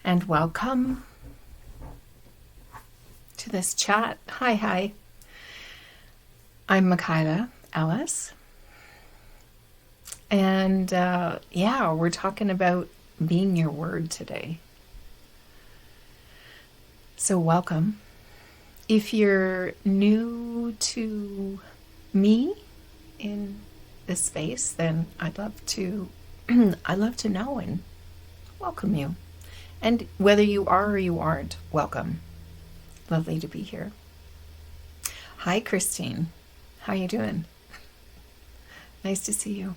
and welcome to this chat. Hi. I'm Mick-eye-la, Alice. And we're talking about being your word today. So welcome. If you're new to me in this space, then I'd love to know and welcome you. And whether you are or you aren't, welcome. Lovely to be here. Hi, Christine. How you doing? Nice to see you.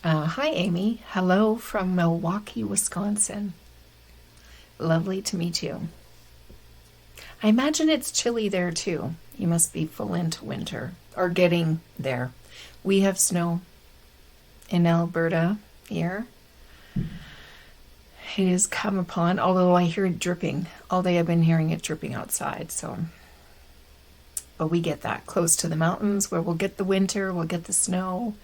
Hi, Amy. Hello from Milwaukee, Wisconsin. Lovely to meet you. I imagine it's chilly there too. You must be full into winter or getting there. We have snow in Alberta here. It has come upon, although I hear it dripping. All day I've been hearing it dripping outside, but we get that close to the mountains where we'll get the winter, we'll get the snow.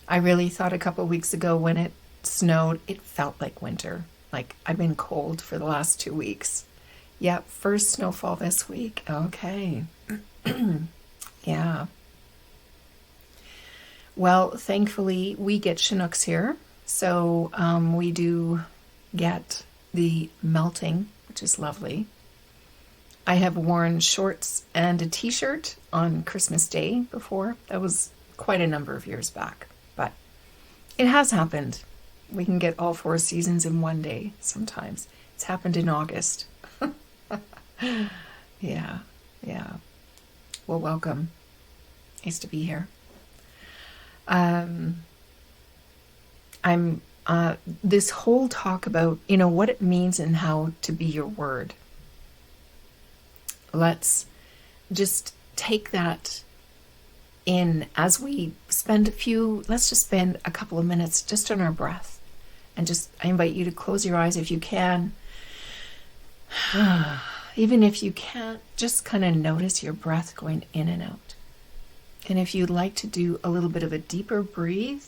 I really thought a couple of weeks ago when it snowed, it felt like winter. Like I've been cold for the last 2 weeks. Yep, first snowfall this week. Okay. Yeah. Well, thankfully we get Chinooks here. So we do get the melting, which is lovely. I have worn shorts and a t-shirt on Christmas Day before. That was quite a number of years back, but it has happened. We can get all 4 seasons in one day sometimes. It's happened in August. Yeah. Well, welcome. Nice to be here. This whole talk about, what it means and how to be your word. Let's just take that in as we let's just spend a couple of minutes just on our breath. And I invite you to close your eyes if you can. Even if you can't, just kind of notice your breath going in and out. And if you'd like to do a little bit of a deeper breathe,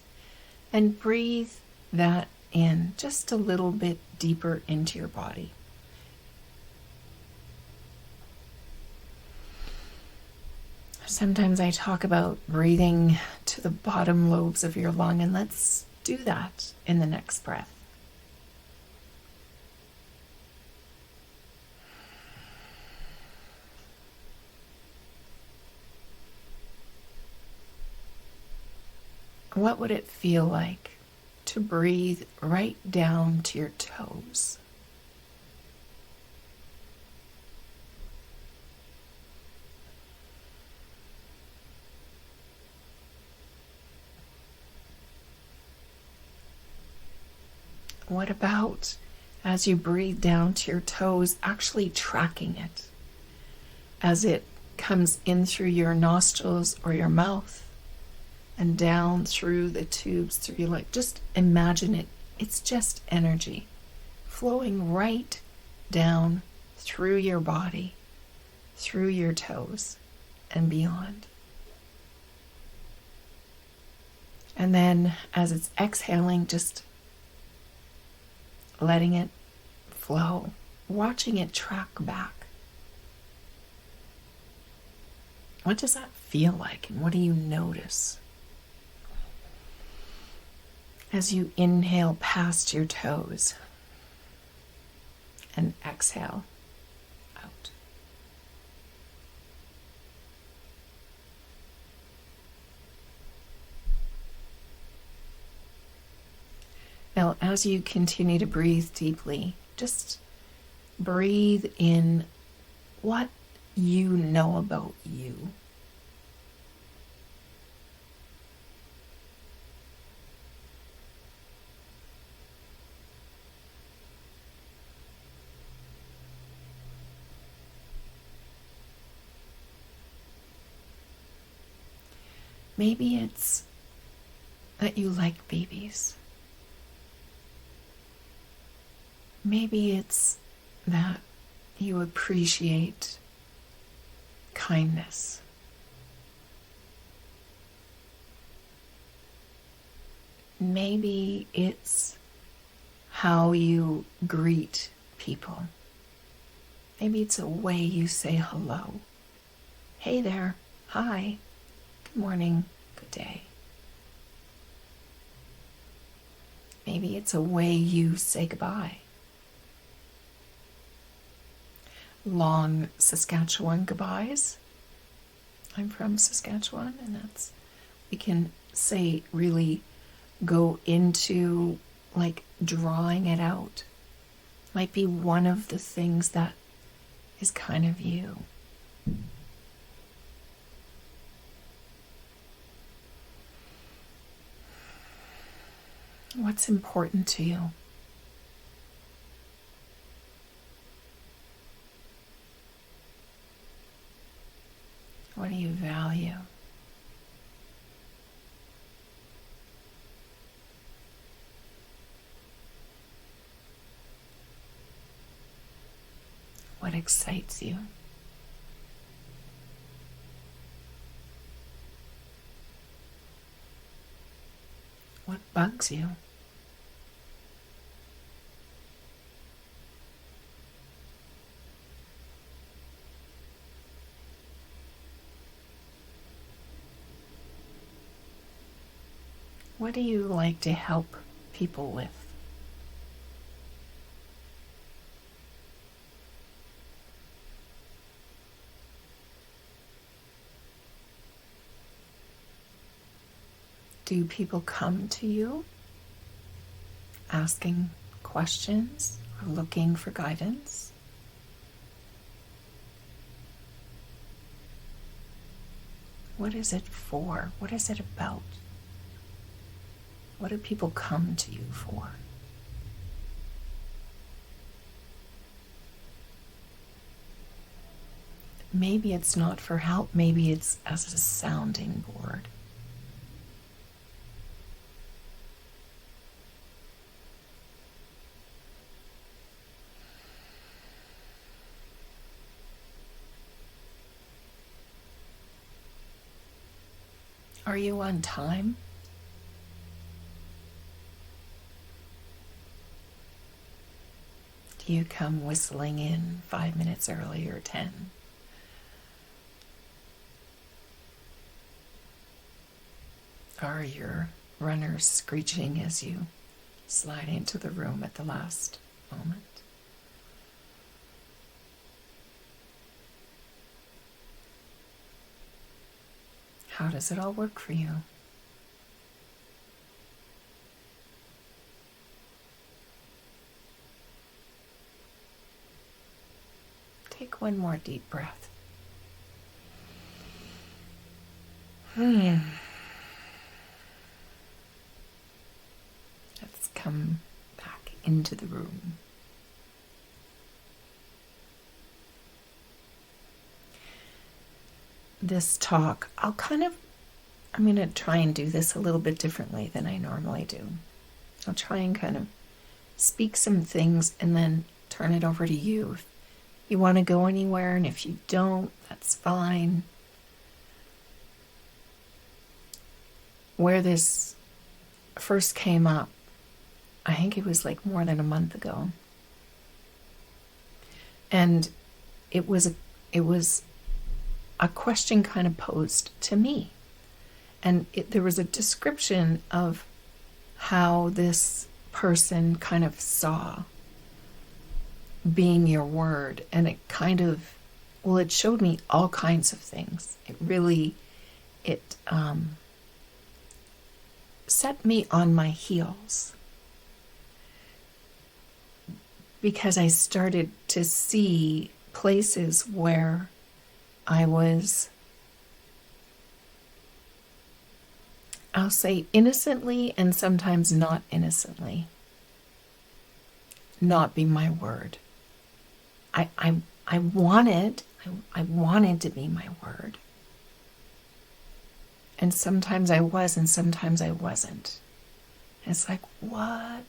and breathe that in just a little bit deeper into your body. Sometimes I talk about breathing to the bottom lobes of your lung, and let's do that in the next breath. What would it feel like to breathe right down to your toes? What about, as you breathe down to your toes, actually tracking it as it comes in through your nostrils or your mouth and down through the tubes through your leg? Just imagine it. It's just energy flowing right down through your body, through your toes and beyond. And then as it's exhaling, just letting it flow, watching it track back. What does that feel like, and what do you notice as you inhale past your toes and exhale out? Now, as you continue to breathe deeply, just breathe in what you know about you. Maybe it's that you like babies. Maybe it's that you appreciate kindness. Maybe it's how you greet people. Maybe it's a way you say hello. Hey there. Hi. Good morning. Good day. Maybe it's a way you say goodbye. Long Saskatchewan goodbyes. I'm from Saskatchewan, and we can say really go into like drawing it out. Might be one of the things that is kind of you. What's important to you? What do you value? What excites you? What bugs you? What do you like to help people with? Do people come to you asking questions or looking for guidance? What is it for? What is it about? What do people come to you for? Maybe it's not for help, maybe it's as a sounding board. Are you on time? Do you come whistling in 5 minutes early or 10? Are your runners screeching as you slide into the room at the last moment? How does it all work for you? Take one more deep breath. Let's come back into the room. This talk, I'm going to try and do this a little bit differently than I normally do. I'll try and kind of speak some things and then turn it over to you. If you want to go anywhere, and if you don't, that's fine. Where this first came up, I think it was like more than a month ago. And it was a question kind of posed to me. And there was a description of how this person kind of saw being your word. And it kind of, it showed me all kinds of things. It set me on my heels. Because I started to see places where I was, I'll say innocently and sometimes not innocently, not be my word. I wanted to be my word. And sometimes I was and sometimes I wasn't. And it's like, what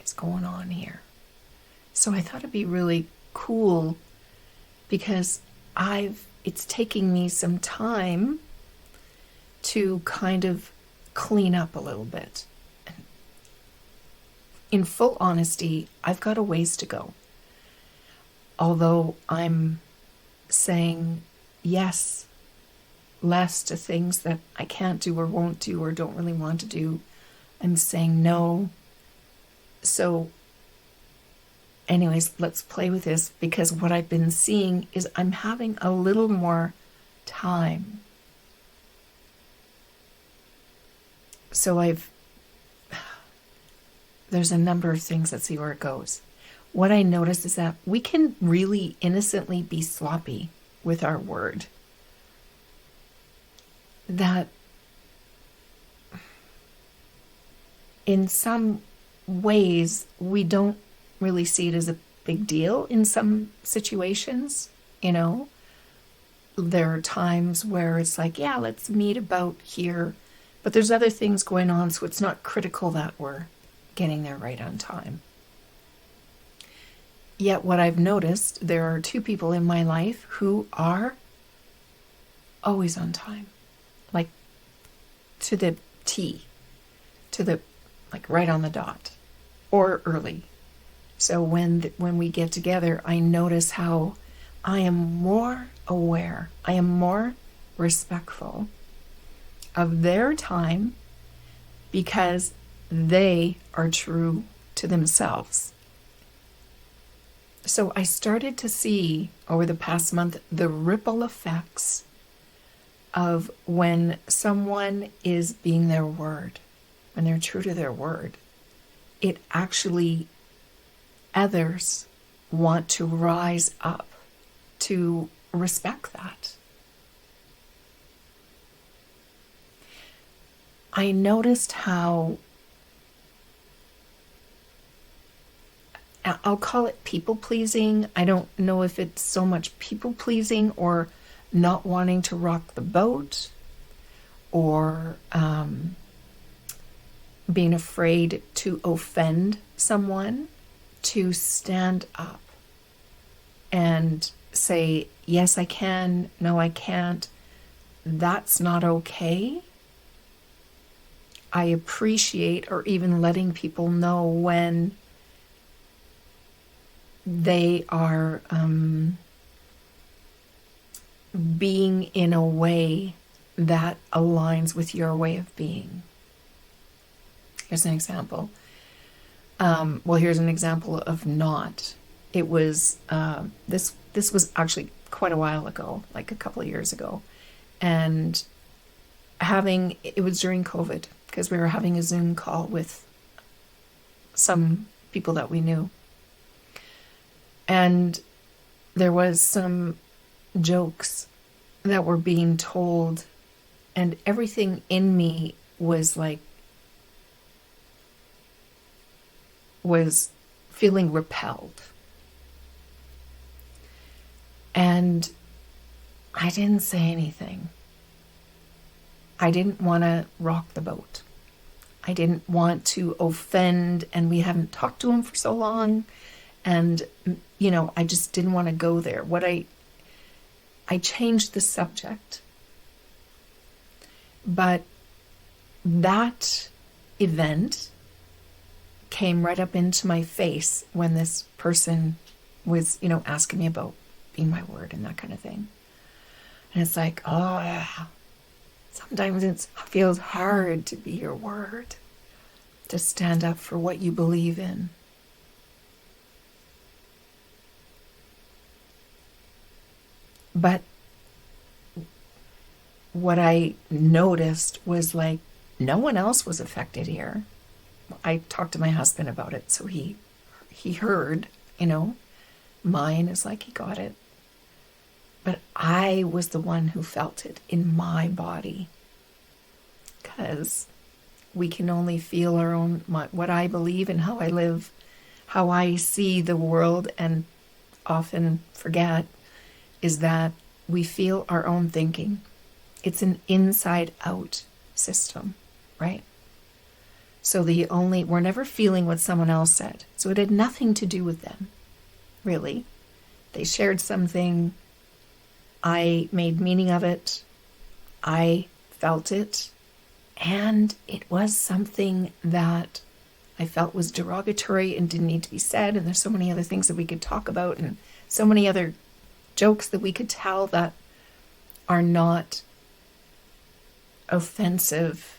is going on here? So I thought it'd be really cool because it's taking me some time to kind of clean up a little bit in full honesty, I've got a ways to go. Although I'm saying yes less to things that I can't do or won't do or don't really want to do, I'm saying no. So anyways, let's play with this, because what I've been seeing is I'm having a little more time. So there's a number of things. Let's see where it goes. What I noticed is that we can really innocently be sloppy with our word. That in some ways we don't really see it as a big deal in some situations, you know. There are times where it's like, yeah, let's meet about here. But there's other things going on, so it's not critical that we're getting there right on time. Yet what I've noticed, there are two people in my life who are always on time. Like to the T. Like right on the dot. Or early. So when we get together, I notice how I am more aware. I am more respectful of their time because they are true to themselves. So I started to see over the past month the ripple effects of when someone is being their word, when they're true to their word. It actually, others want to rise up to respect that. I noticed how, I'll call it people pleasing. I don't know if it's so much people pleasing or not wanting to rock the boat, or being afraid to offend someone, to stand up and say, yes, I can, no, I can't. That's not okay. I appreciate, or even letting people know when they are being in a way that aligns with your way of being. Here's an example. Here's an example of not. It was, this was actually quite a while ago, like a couple of years ago. And it was during COVID, because we were having a Zoom call with some people that we knew. And there was some jokes that were being told, and everything in me was feeling repelled. And I didn't say anything. I didn't want to rock the boat. I didn't want to offend, and we hadn't talked to him for so long. And, I just didn't want to go there. I changed the subject. But that event came right up into my face when this person was, asking me about being my word and that kind of thing. And it's like, oh, yeah. Sometimes it feels hard to be your word, to stand up for what you believe in. But what I noticed was no one else was affected here. I talked to my husband about it, so he heard, mine is he got it. But I was the one who felt it in my body, because we can only feel our own, what I believe and how I live, how I see the world, and often forget is that we feel our own thinking. It's an inside-out system, right? So we're never feeling what someone else said. So it had nothing to do with them, really. They shared something. I made meaning of it. I felt it. And it was something that I felt was derogatory and didn't need to be said. And there's so many other things that we could talk about, and so many other jokes that we could tell that are not offensive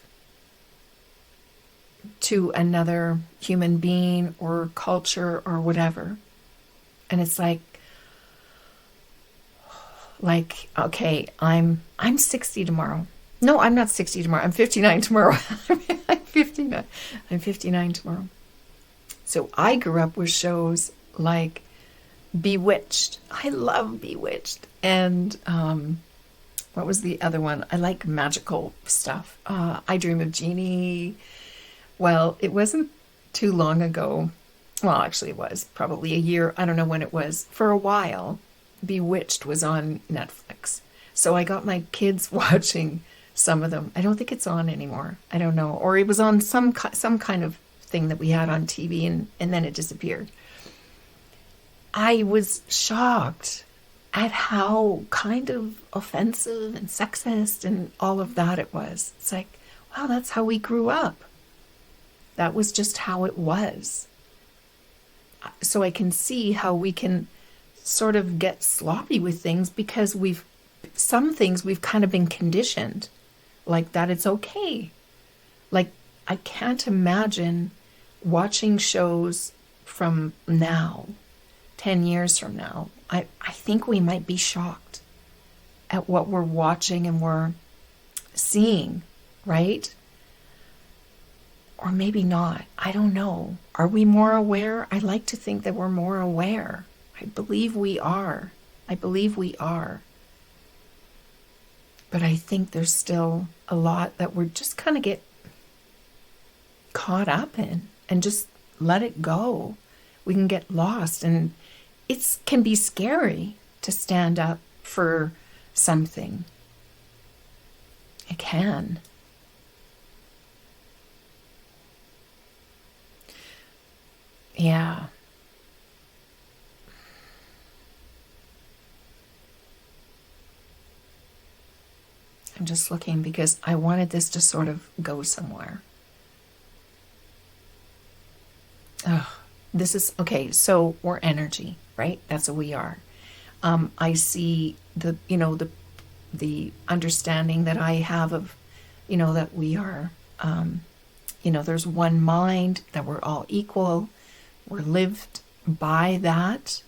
to another human being or culture or whatever. And it's like, okay, I'm 60 tomorrow. No, I'm not 60 tomorrow. I'm 59 tomorrow. I'm 59. I'm 59 tomorrow. So I grew up with shows like Bewitched. I love Bewitched. And what was the other one? I like magical stuff. I Dream of Jeannie. Well, it wasn't too long ago. Well, actually it was probably a year. I don't know when it was. For a while, Bewitched was on Netflix. So I got my kids watching some of them. I don't think it's on anymore. I don't know. Or it was on some kind of thing that we had on TV, and then it disappeared. I was shocked at how kind of offensive and sexist and all of that it was. It's like, wow, that's how we grew up. That was just how it was. So I can see how we can sort of get sloppy with things because some things we've kind of been conditioned like that it's okay. Like, I can't imagine watching shows from now, 10 years from now. I think we might be shocked at what we're watching and we're seeing, right? Or maybe not. I don't know. Are we more aware? I like to think that we're more aware. I believe we are. I believe we are. But I think there's still a lot that we're just kind of get caught up in and just let it go. We can get lost, and it can be scary to stand up for something. It can. Yeah. I'm just looking because I wanted this to sort of go somewhere. Oh, this is, okay, so we're energy, right? That's what we are. I see the understanding that I have of, that we are, there's one mind, that we're all equal. We're lived by that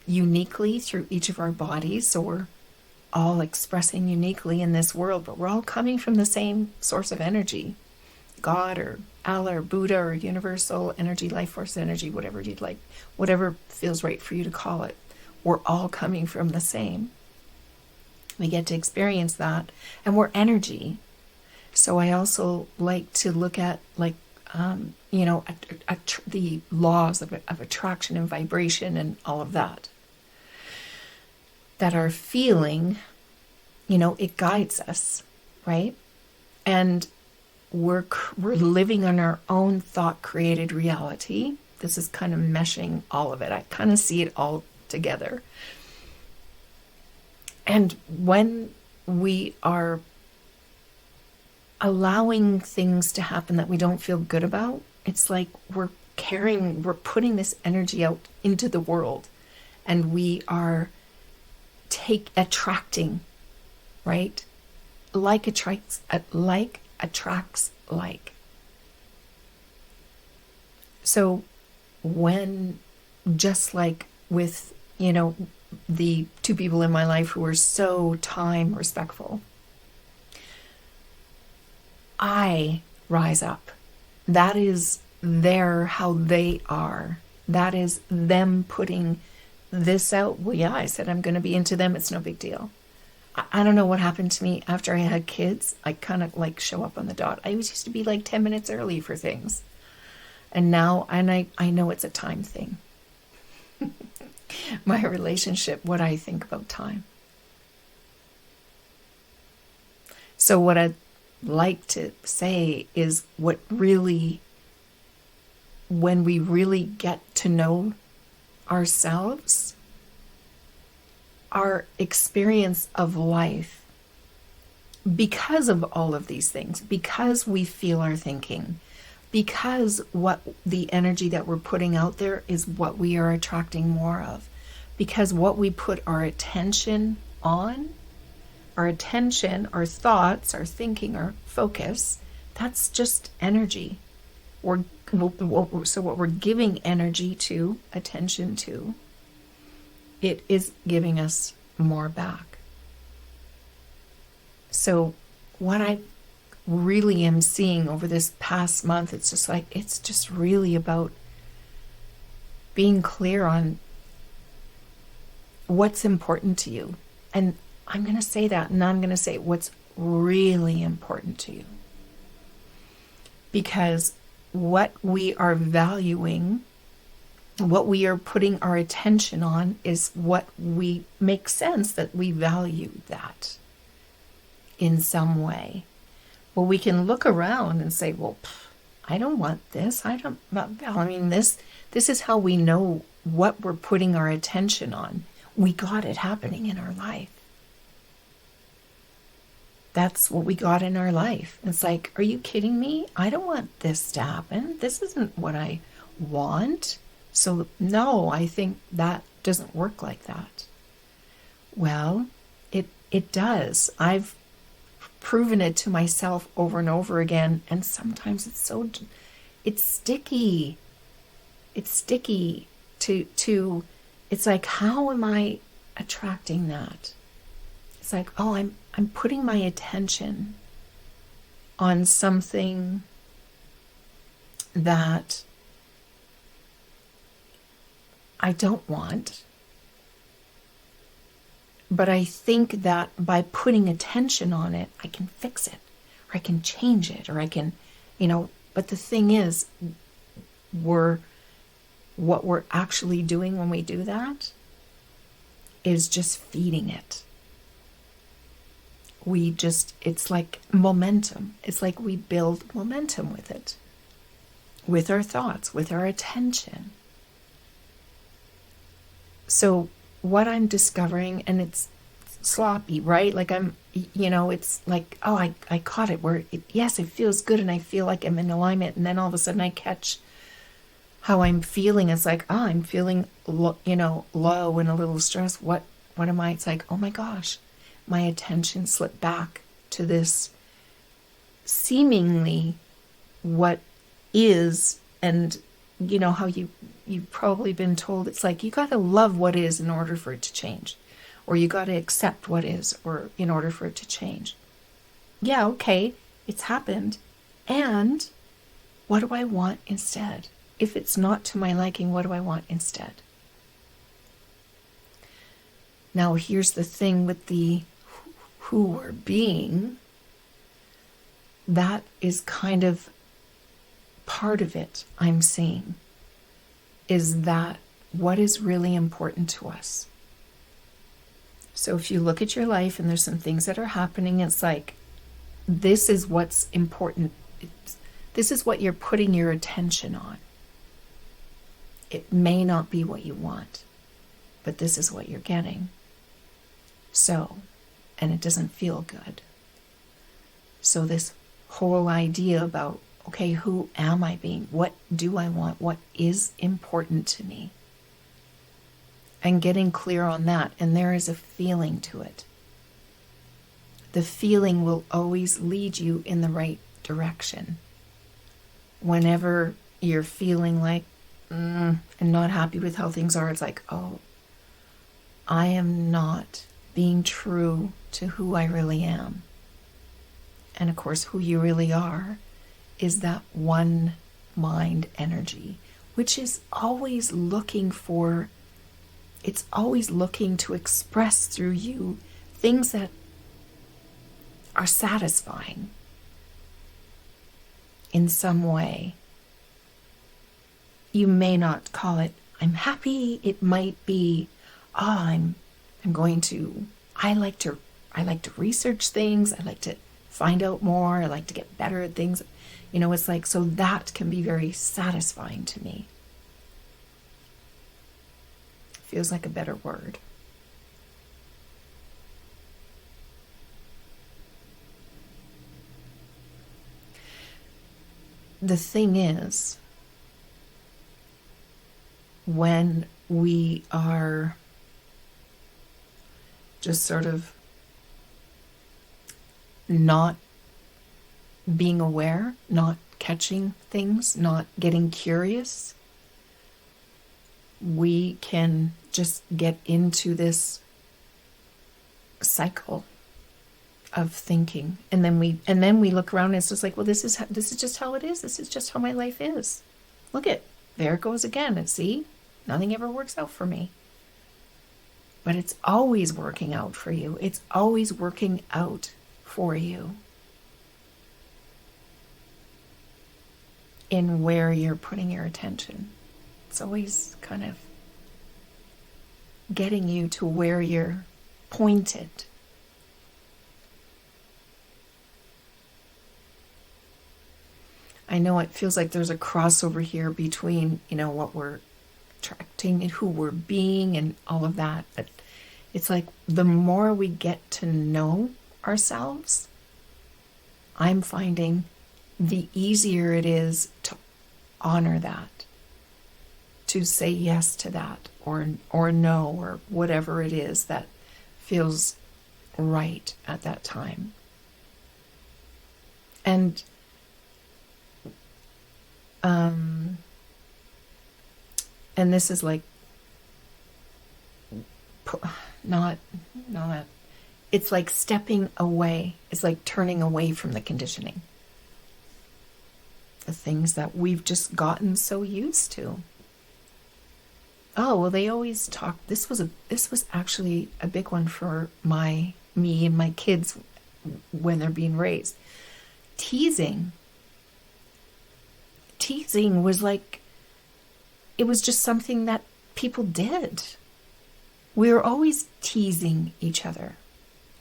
uniquely through each of our bodies. So we're all expressing uniquely in this world, but we're all coming from the same source of energy. God or Allah or Buddha or universal energy, life force energy, whatever you'd like, whatever feels right for you to call it. We're all coming from the same. We get to experience that, and we're energy. So I also like to look at the laws of attraction and vibration and all of that. That our feeling, it guides us, right? And we're living on our own thought-created reality. This is kind of meshing all of it. I kind of see it all together. And when we are allowing things to happen that we don't feel good about, it's like we're putting this energy out into the world, and we are attracting, right? Like attracts like. So when, just like with, the two people in my life who are so time respectful, I rise up. That is how they are. That is them putting this out. Well, yeah, I said I'm going to be into them. It's no big deal. I don't know what happened to me after I had kids. I kind of show up on the dot. I used to be 10 minutes early for things. And now, I know it's a time thing. My relationship, what I think about time. So what I'd like to say is when we really get to know ourselves, our experience of life, because of all of these things, because we feel our thinking, because what the energy that we're putting out there is what we are attracting more of. Because what we put our attention on, our attention, our thoughts, our thinking, our focus, that's just energy. So what we're giving energy to, attention to, it is giving us more back. So what I really am seeing over this past month, it's just really about being clear on what's important to you. And I'm going to say that, and I'm going to say what's really important to you. Because what we are valuing, what we are putting our attention on, is what we make sense that we value that in some way. Well, we can look around and say, well, I don't want this. This is how we know what we're putting our attention on. We got it happening in our life. That's what we got in our life. It's like, are you kidding me? I don't want this to happen. This isn't what I want. So no, I think that doesn't work like that. Well, it does. I've proven it to myself over and over again, and sometimes it's sticky. It's sticky to it's like, how am I attracting that? It's like, oh, I'm putting my attention on something that I don't want. But I think that by putting attention on it, I can fix it, or I can change it, or I can, but the thing is, what we're actually doing when we do that is just feeding it. It's like momentum. It's like we build momentum with it, with our thoughts, with our attention. So what I'm discovering, and it's sloppy, right? Like it's like, oh, I caught it where, yes, it feels good and I feel like I'm in alignment. And then all of a sudden I catch how I'm feeling. It's like, oh, I'm feeling, low and a little stressed. What am I? It's like, oh my gosh, my attention slipped back to this seemingly what is, and how you've probably been told, it's like you got to love what is in order for it to change, or you got to accept what is, or in order for it to change. Yeah, okay, it's happened, and what do I want instead? If it's not to my liking, what do I want instead? Now here's the thing with the who we're being, that is kind of part of it I'm seeing, is that what is really important to us. So if you look at your life and there's some things that are happening, it's like, this is what's important. This is what you're putting your attention on. It may not be what you want, but this is what you're getting. So, and it doesn't feel good. So this whole idea about, okay, who am I being? What do I want? What is important to me? And getting clear on that. And there is a feeling to it. The feeling will always lead you in the right direction. Whenever you're feeling like, and not happy with how things are, it's like, oh, I am not being true to who I really am. And of course, who you really are is that one mind energy, which is always looking to express through you things that are satisfying in some way. You may not call it, I'm happy. It might be, I like to research things. I like to find out more. I like to get better at things. It's like, so that can be very satisfying to me. Feels like a better word. the thing is, when we are just sort of not being aware, not catching things, not getting curious, we can just get into this cycle of thinking, and then we look around and it's just like, well, this is just how it is. This is just how my life is. Look at, there it goes again. And see, nothing ever works out for me. But it's always working out for you. It's always working out for you in where you're putting your attention. It's always kind of getting you to where you're pointed. I know it feels like there's a crossover here between, what we're attracting and who we're being and all of that. But it's like the more we get to know ourselves, I'm finding the easier it is to honor that, to say yes to that, or no, or whatever it is that feels right at that time. And this is like not it's like stepping away. It's like turning away from the conditioning, the things that we've just gotten so used to. Oh, well, they always talk. This was actually a big one for me and my kids when they're being raised. Teasing was like, it was just something that people did. We were always teasing each other.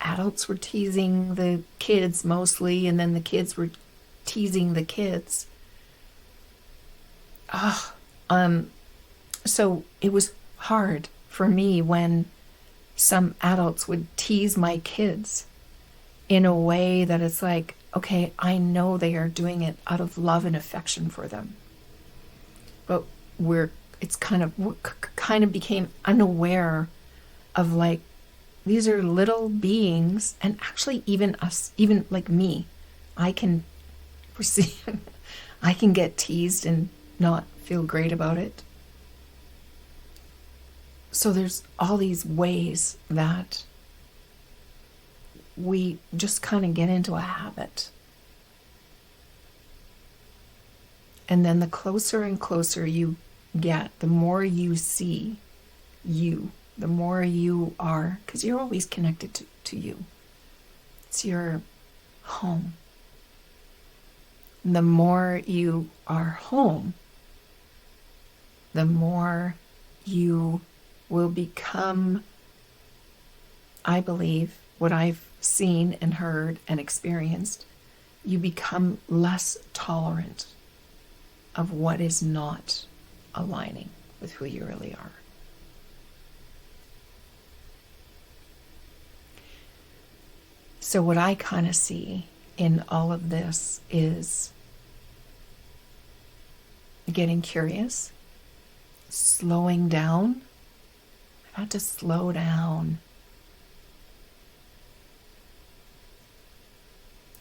Adults were teasing the kids mostly, and then the kids were teasing the kids. So it was hard for me when some adults would tease my kids in a way that it's like, okay, I know they are doing it out of love and affection for them. But we kind of became unaware of, like, these are little beings, and actually even us, even like me, I can get teased and not feel great about it. So there's all these ways that we just kind of get into a habit. And then the closer and closer you get, the more you see you, the more you are, because you're always connected to you. It's your home. And the more you are home, the more you will become, I believe, what I've seen and heard and experienced, you become less tolerant of what is not aligning with who you really are. So what I kind of see in all of this is getting curious, slowing down. I've had to slow down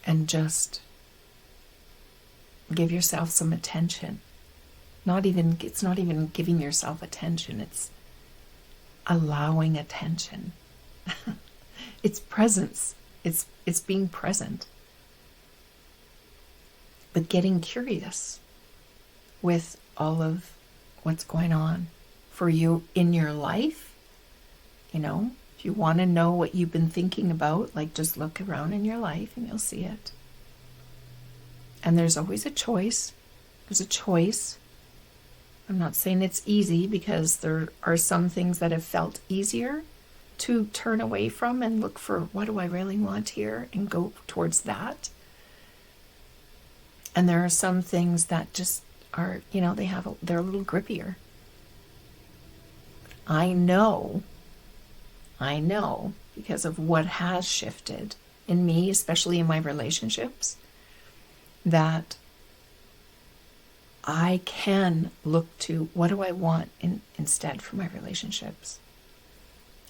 and just give yourself some attention. It's not even giving yourself attention, it's allowing attention. It's presence. It's being present. But getting curious with all of what's going on for you in your life. If you want to know what you've been thinking about, like, just look around in your life and you'll see it. And there's always a choice. There's a choice. I'm not saying it's easy, because there are some things that have felt easier to turn away from and look for, what do I really want here, and go towards that. And there are some things that just are, they're a little grippier. I know, because of what has shifted in me, especially in my relationships, that I can look to what do I want instead for my relationships.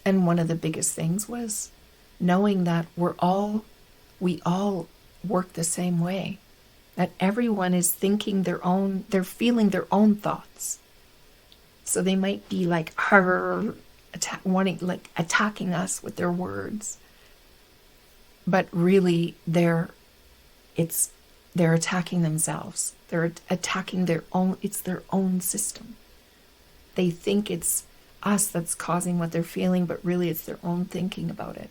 And one of the biggest things was knowing that we all work the same way. That everyone is thinking they're feeling their own thoughts. So they might be like attacking us with their words. But really they're attacking themselves. They're attacking it's their own system. They think it's us that's causing what they're feeling, but really it's their own thinking about it.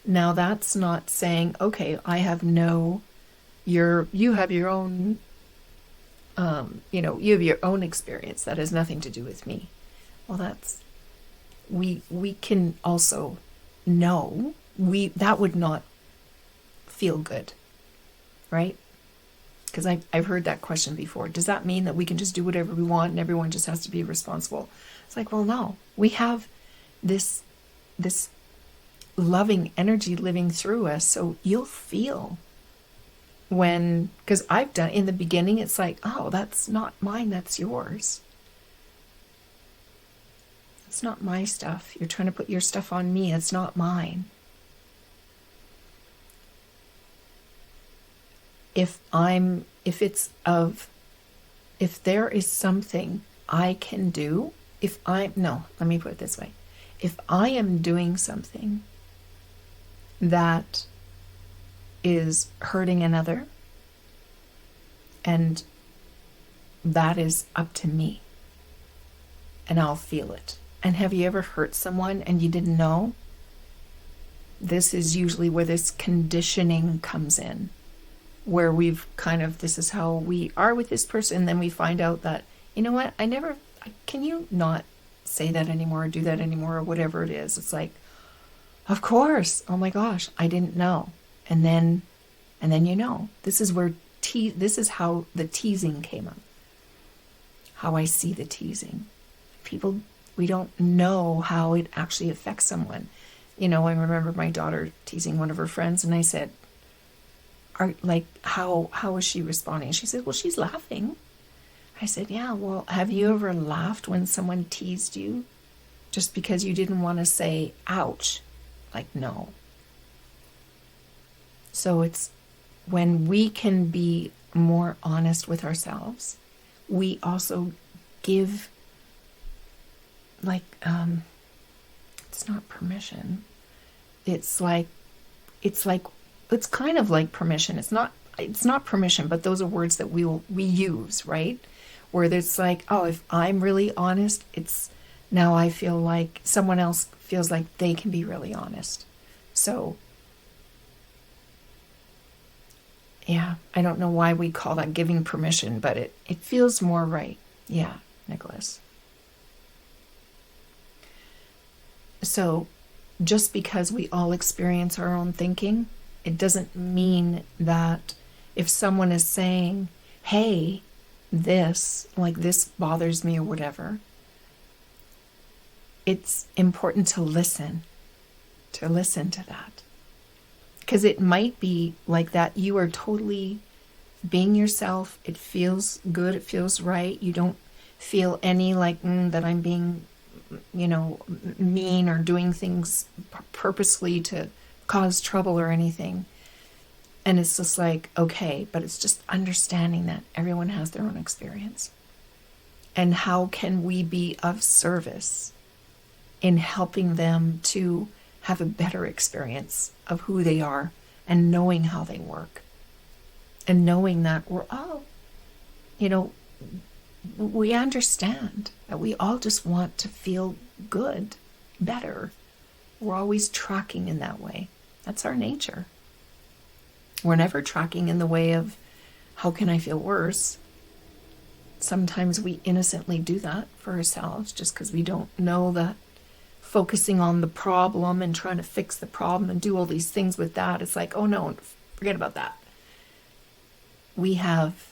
Now that's not saying, okay, you have your own, you have your own experience that has nothing to do with me. Well, we can also know that would not feel good, right? Because I've heard that question before. Does that mean that we can just do whatever we want and everyone just has to be responsible? It's like, well, no. We have this loving energy living through us, so you'll feel because I've done in the beginning, it's like, oh, that's not mine, that's yours. It's not my stuff. You're trying to put your stuff on me. It's not mine. If there is something I can do, let me put it this way. If I am doing something that is hurting another, and that is up to me, and I'll feel it. And have you ever hurt someone and you didn't know? This is usually where this conditioning comes in, where this is how we are with this person, and then we find out that, you know what, can you not say that anymore or do that anymore or whatever it is. It's like, of course, oh my gosh, I didn't know. And then this is how the teasing came up. How I see the teasing. People, we don't know how it actually affects someone. I remember my daughter teasing one of her friends, and I said, how is she responding? She said, well, she's laughing. I said, yeah, well, have you ever laughed when someone teased you just because you didn't want to say, ouch? Like, no. So it's when we can be more honest with ourselves, we also give, it's not permission. It's kind of like permission. It's not permission, but those are words that we use, right? Where it's like, oh, if I'm really honest, now I feel like someone else feels like they can be really honest. So, yeah, I don't know why we call that giving permission, but it feels more right. Yeah, Nicholas. So, just because we all experience our own thinking, it doesn't mean that if someone is saying, hey, this bothers me or whatever, it's important to listen to that. Because it might be like that you are totally being yourself. It feels good. It feels right. You don't feel any that I'm being, mean or doing things purposely to cause trouble or anything. And it's just like, okay, but it's just understanding that everyone has their own experience. And how can we be of service in helping them to have a better experience of who they are and knowing how they work. And knowing that we're all, we understand that we all just want to feel good, better. We're always tracking in that way. That's our nature. We're never tracking in the way of, how can I feel worse? Sometimes we innocently do that for ourselves just because we don't know that focusing on the problem and trying to fix the problem and do all these things with that, it's like, oh no, forget about that. We have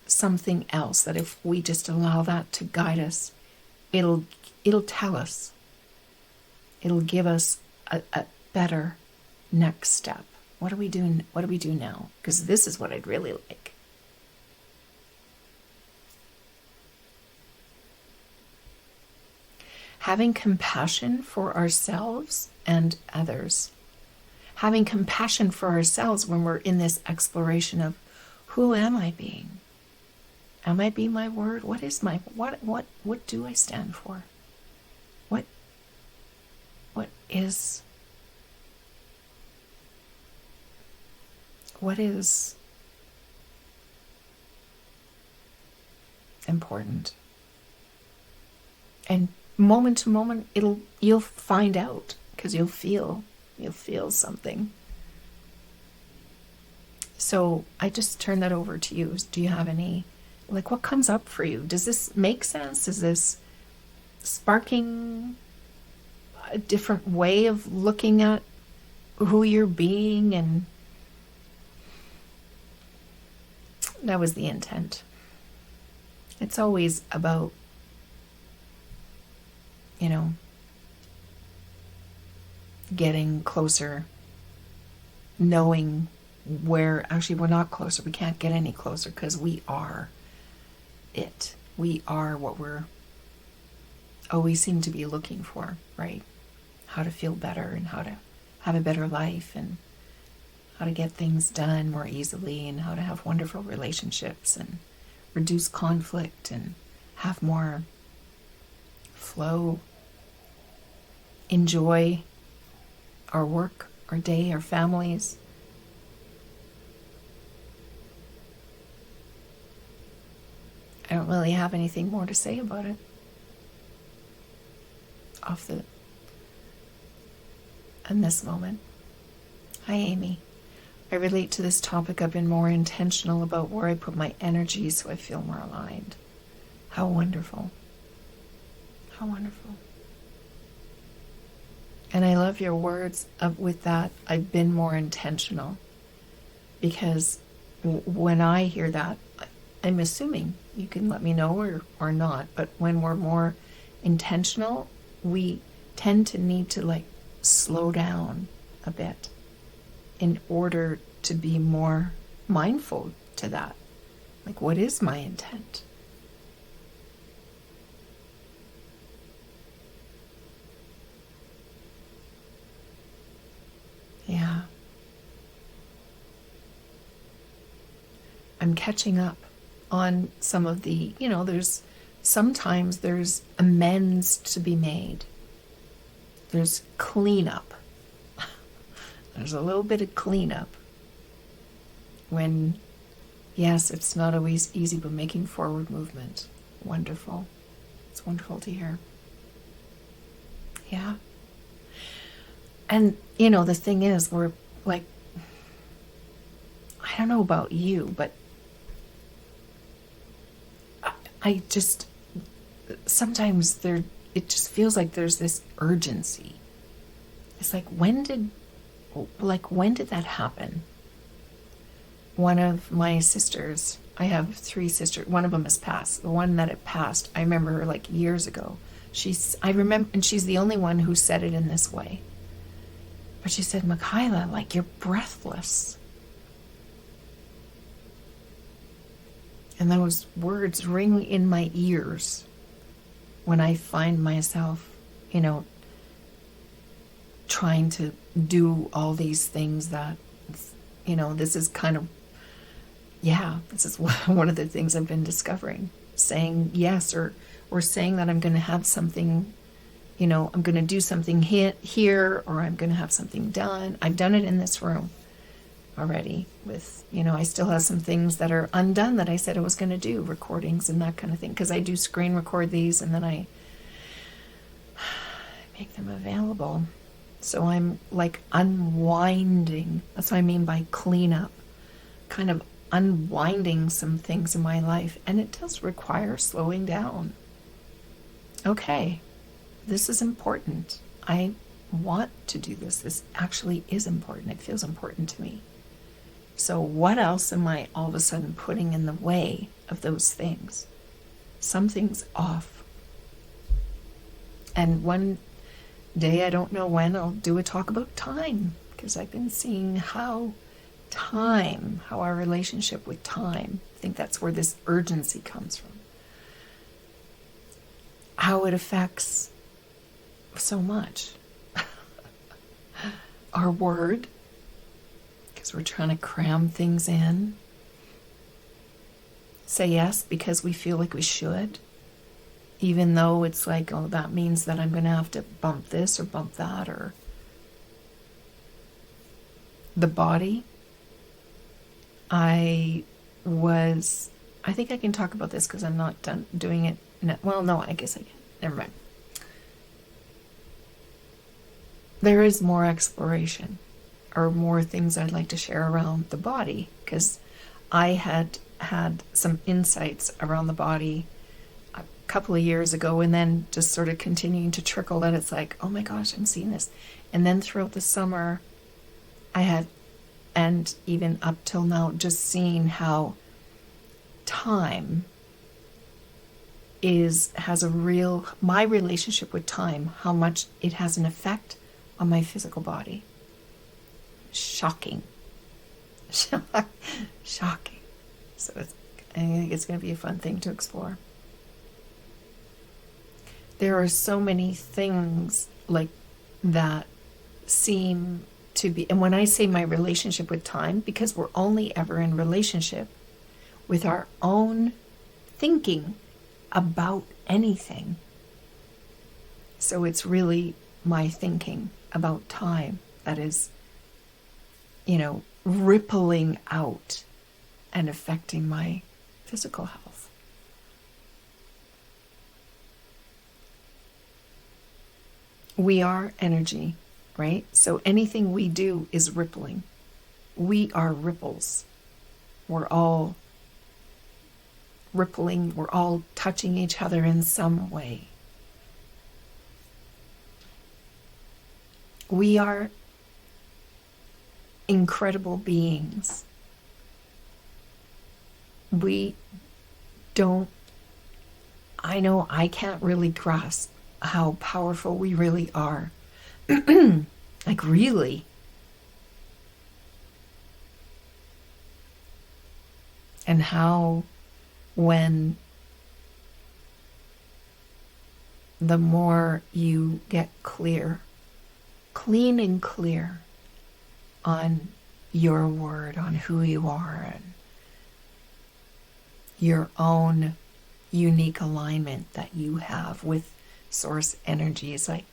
something else that if we just allow that to guide us, it'll tell us. It'll give us a better next step. What do we do now? Because this is what I'd really like. having compassion for ourselves and others. Having compassion for ourselves when we're in this exploration of, who am I being? Am I being my word? What is my, what do I stand for? What is important? And moment to moment, you'll find out, because you'll feel something. So I just turn that over to you. Do you have any, like, what comes up for you? Does this make sense? Is this sparking a different way of looking at who you're being? And that was the intent. It's always about, getting closer, knowing where, actually we're not closer. We can't get any closer because we are it. We are what we're always seem to be looking for, right? How to feel better and how to have a better life and how to get things done more easily and how to have wonderful relationships and reduce conflict and have more flow, enjoy our work, our day, our families. I don't really have anything more to say about it in this moment. Hi, Amy. I relate to this topic. I've been more intentional about where I put my energy so I feel more aligned. How wonderful. How wonderful. And I love your words with that. I've been more intentional. Because when I hear that, I'm assuming, you can let me know or not, but when we're more intentional, we tend to need to slow down a bit in order to be more mindful to that. Like, what is my intent? Yeah. I'm catching up on some of the, sometimes there's amends to be made. There's cleanup. There's a little bit of cleanup. When, yes, it's not always easy, but making forward movement. Wonderful. It's wonderful to hear. Yeah. And, the thing is, we're I don't know about you, but I just, sometimes it just feels like there's this urgency. It's when did that happen? One of my sisters, I have 3 sisters, one of them has passed. The one that had passed, I remember her years ago. And she's the only one who said it in this way. But she said, Mick-eye-la, you're breathless. And those words ring in my ears when I find myself, trying to do all these things that, this is kind of, this is one of the things I've been discovering. Saying yes, or saying that I'm going to have something, I'm going to do something here, or I'm going to have something done. I've done it in this room already with, I still have some things that are undone that I said I was going to do, recordings and that kind of thing, because I do screen record these and then I make them available. So I'm unwinding. That's what I mean by cleanup. Kind of unwinding some things in my life. And it does require slowing down. Okay, this is important. I want to do this. This actually is important. It feels important to me. So what else am I all of a sudden putting in the way of those things? Something's off. And one day, I don't know when, I'll do a talk about time, because I've been seeing how our relationship with time, I think that's where this urgency comes from, how it affects so much. Our word, because we're trying to cram things in. Say yes because we feel like we should, even though it's like, oh, that means that I'm going to have to bump this or bump that. Or the body. I think I can talk about this because I'm not done doing it. Well, no, I guess I can. Never mind. There is more exploration or more things I'd like to share around the body, because I had some insights around the body a couple of years ago, and then just sort of continuing to trickle that it's like, oh my gosh, I'm seeing this. And then throughout the summer, I had, and even up till now, just seeing how time has my relationship with time, how much it has an effect on my physical body. Shocking. Shocking. So I think it's going to be a fun thing to explore. There are so many things like that seem to be, and when I say my relationship with time, because we're only ever in relationship with our own thinking about anything. So it's really my thinking about time that is, rippling out and affecting my physical health. We are energy, right? So anything we do is rippling. We are ripples. We're all rippling. We're all touching each other in some way. We are incredible beings. I know I can't really grasp how powerful we really are. Like, really. And how, when the more you get clean and clear on your word, on who you are, and your own unique alignment that you have with source energy, is like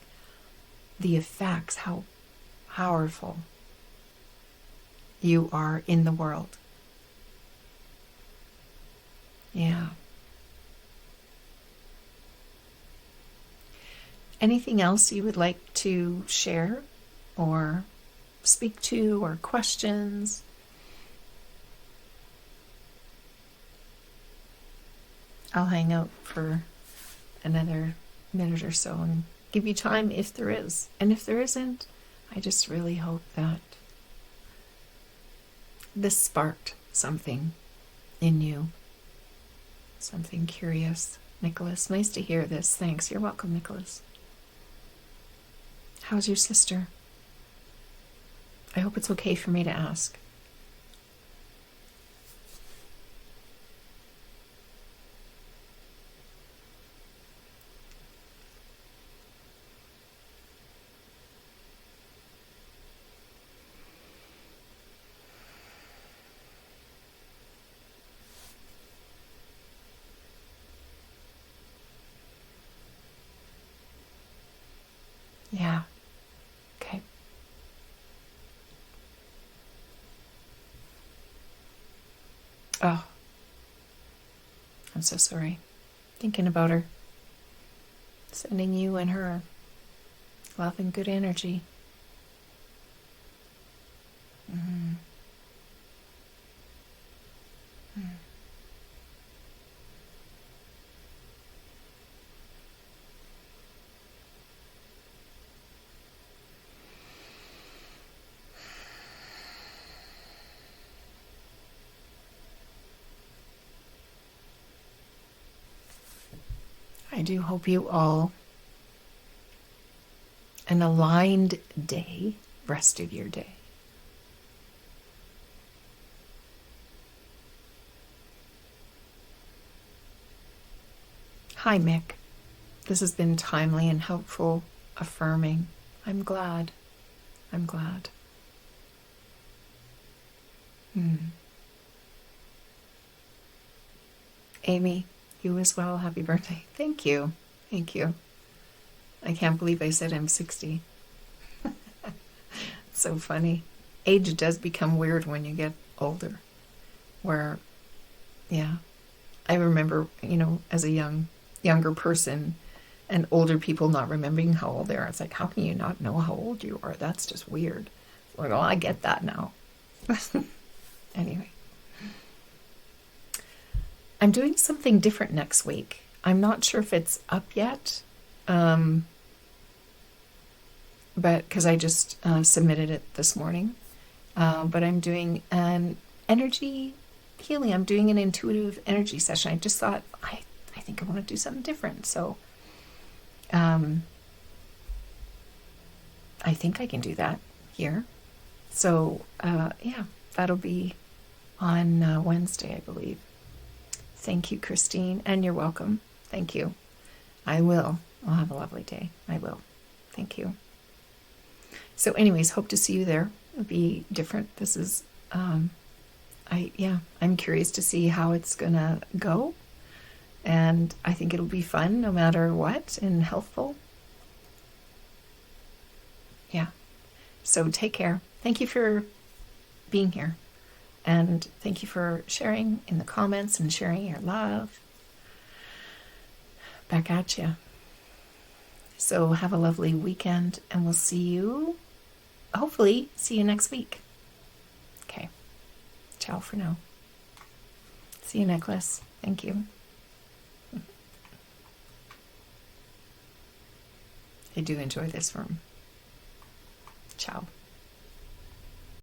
the effects, how powerful you are in the world. Yeah. Anything else you would like to share or speak to, or questions? I'll hang out for another minute or so and give you time if there is. And if there isn't, I just really hope that this sparked something in you. Something curious. Nicholas, nice to hear this. Thanks. You're welcome, Nicholas. How's your sister? I hope it's okay for me to ask. Yeah. Okay. Oh, I'm so sorry. Thinking about her. Sending you and her love and good energy. Mm-hmm. Mm. I do hope you all an aligned day, rest of your day. Hi, Mick. This has been timely and helpful affirming. I'm glad. I'm glad. Amy, you as well. Happy birthday. Thank you. Thank you. I can't believe I said I'm 60. So funny. Age does become weird when you get older. Where, yeah. I remember, as a younger person and older people not remembering how old they are. It's like, how can you not know how old you are? That's just weird. Like, oh, I get that now. Anyway. I'm doing something different next week. I'm not sure if it's up yet. But because I just submitted it this morning. But I'm doing an energy healing. I'm doing an intuitive energy session. I just thought, I think I want to do something different. So I think I can do that here. So yeah, that'll be on Wednesday, I believe. Thank you, Christine, and you're welcome. Thank you. I will. I'll have a lovely day. I will. Thank you. So anyways, hope to see you there. It'll be different. This is, I'm curious to see how it's gonna go. And I think it'll be fun no matter what and healthful. Yeah. So take care. Thank you for being here. And thank you for sharing in the comments and sharing your love. Back at you. So have a lovely weekend, and we'll hopefully see you next week. Okay. Ciao for now. See you, Necklace. Thank you. I do enjoy this room. Ciao.